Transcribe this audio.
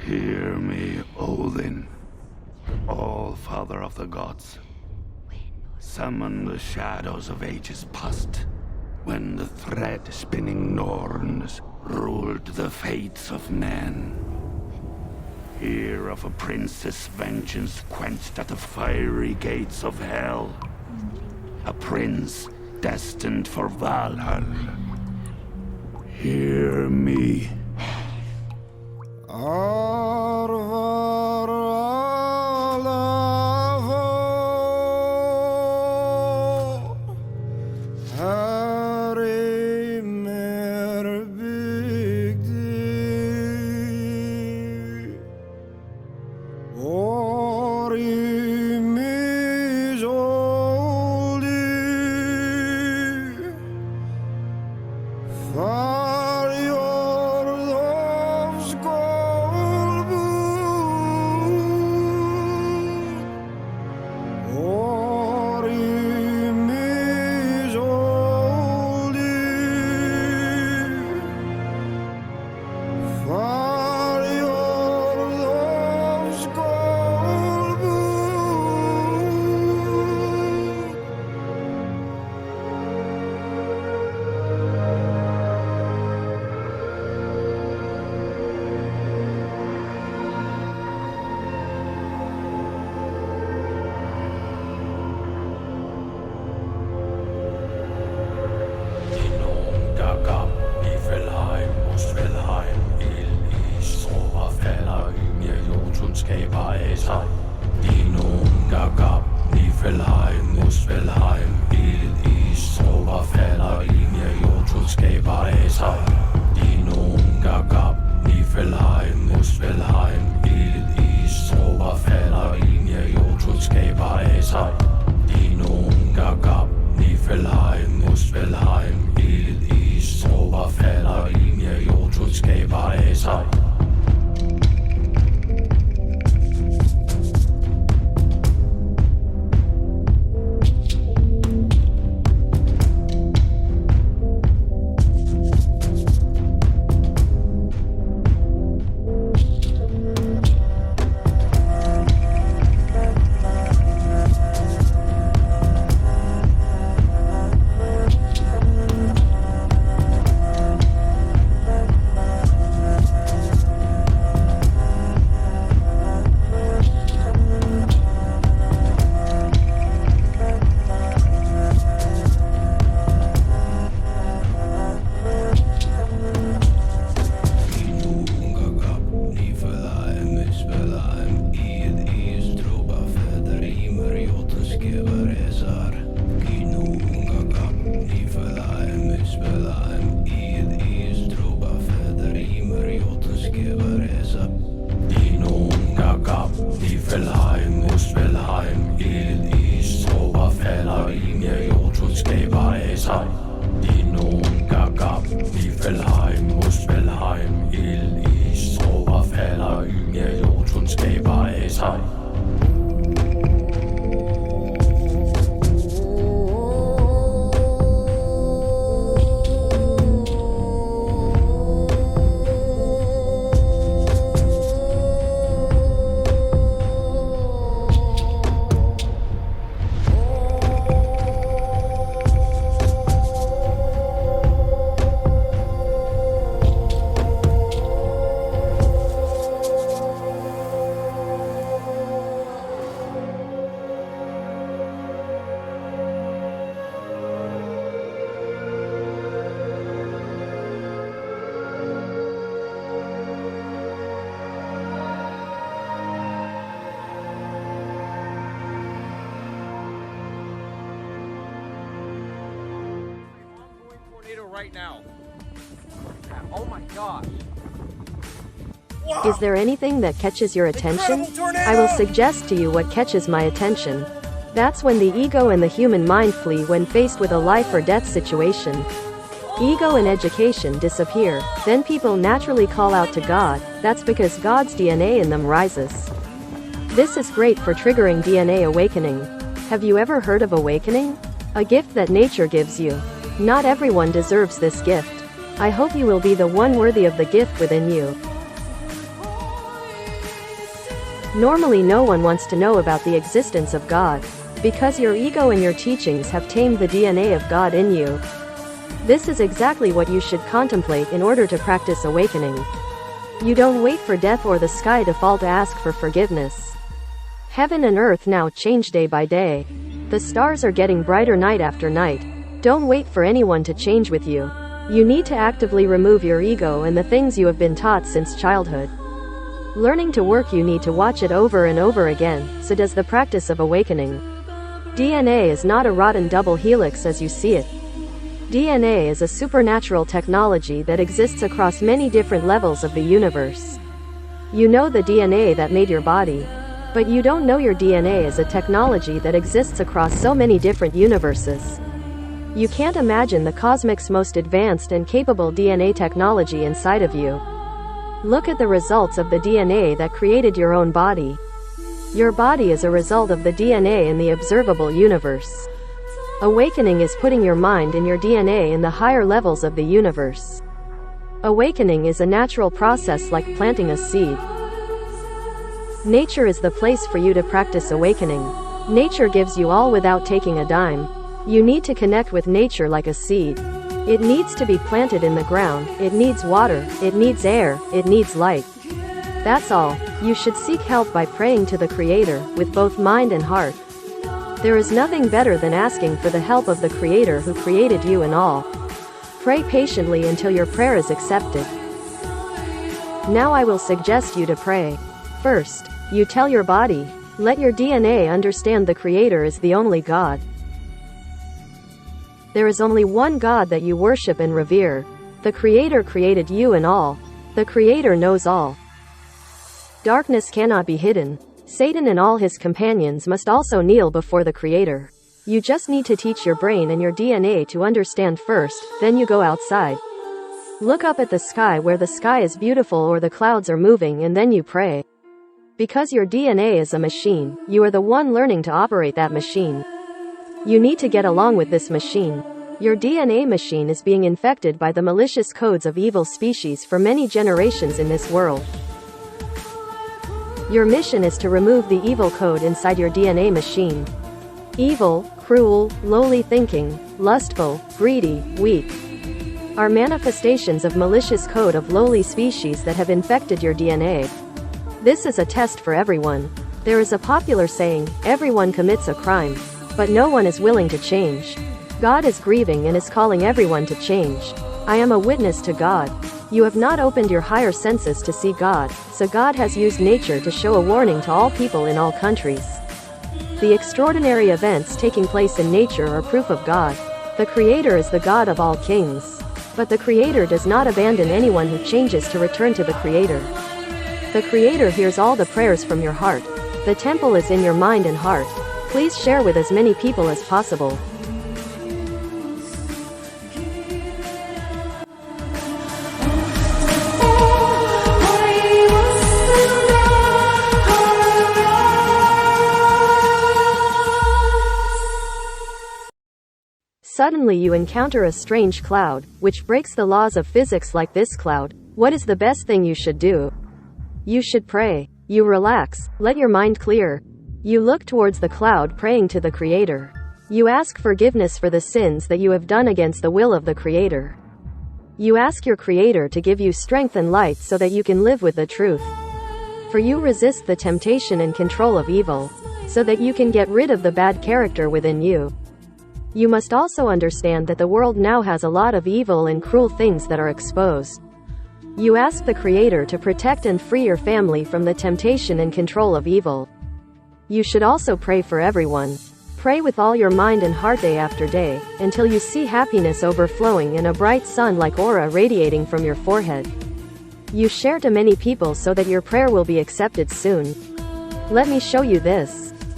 Hear me, Odin, all-father of the gods. Summon the shadows of ages past, when the thread-spinning Norns ruled the fates of men. Hear of a princess' vengeance quenched at the fiery gates of hell. A prince destined for Valhalla. Hear me. Right now. Oh my God. Is there anything that catches your attention? I will suggest to you what catches my attention. That's when the ego and the human mind flee when faced with a life or death situation. Ego and education disappear, then people naturally call out to God. That's because God's DNA in them rises. This is great for triggering DNA awakening. Have you ever heard of awakening? A gift that nature gives you. Not everyone deserves this gift. I hope you will be the one worthy of the gift within you. Normally no one wants to know about the existence of God, because your ego and your teachings have tamed the DNA of God in you. This is exactly what you should contemplate in order to practice awakening. You don't wait for death or the sky to fall to ask for forgiveness. Heaven and earth now change day by day. The stars are getting brighter night after night. Don't wait for anyone to change with you. You need to actively remove your ego and the things you have been taught since childhood. Learning to work, you need to watch it over and over again, so does the practice of awakening. DNA is not a rotten double helix as you see it. DNA is a supernatural technology that exists across many different levels of the universe. You know the DNA that made your body, but you don't know your DNA is a technology that exists across so many different universes. You can't imagine the cosmic's most advanced and capable DNA technology inside of you. Look at the results of the DNA that created your own body. Your body is a result of the DNA in the observable universe. Awakening is putting your mind and your DNA in the higher levels of the universe. Awakening is a natural process like planting a seed. Nature is the place for you to practice awakening. Nature gives you all without taking a dime. You need to connect with nature like a seed. It needs to be planted in the ground, it needs water, it needs air, it needs light. That's all. You should seek help by praying to the Creator, with both mind and heart. There is nothing better than asking for the help of the Creator who created you and all. Pray patiently until your prayer is accepted. Now I will suggest you to pray. First, you tell your body, let your DNA understand the Creator is the only God. There is only one God that you worship and revere. The Creator created you and all. The Creator knows all. Darkness cannot be hidden. Satan and all his companions must also kneel before the Creator. You just need to teach your brain and your DNA to understand first, then you go outside. Look up at the sky where the sky is beautiful or the clouds are moving, and then you pray. Because your DNA is a machine, you are the one learning to operate that machine. You need to get along with this machine. Your DNA machine is being infected by the malicious codes of evil species for many generations in this world. Your mission is to remove the evil code inside your DNA machine. Evil, cruel, lowly thinking, lustful, greedy, weak are manifestations of malicious code of lowly species that have infected your DNA. This is a test for everyone. There is a popular saying, everyone commits a crime, but no one is willing to change. God is grieving and is calling everyone to change. I am a witness to God. You have not opened your higher senses to see God, so God has used nature to show a warning to all people in all countries. The extraordinary events taking place in nature are proof of God. The Creator is the God of all kings. But the Creator does not abandon anyone who changes to return to the Creator. The Creator hears all the prayers from your heart. The temple is in your mind and heart. Please share with as many people as possible. Suddenly you encounter a strange cloud, which breaks the laws of physics like this cloud. What is the best thing you should do? You should pray. You relax, let your mind clear. You look towards the cloud praying to the Creator. You ask forgiveness for the sins that you have done against the will of the Creator. You ask your Creator to give you strength and light so that you can live with the truth. For you resist the temptation and control of evil, so that you can get rid of the bad character within you. You must also understand that the world now has a lot of evil and cruel things that are exposed. You ask the Creator to protect and free your family from the temptation and control of evil. You should also pray for everyone. Pray with all your mind and heart day after day, until you see happiness overflowing and a bright sun-like aura radiating from your forehead. You share to many people so that your prayer will be accepted soon. Let me show you this.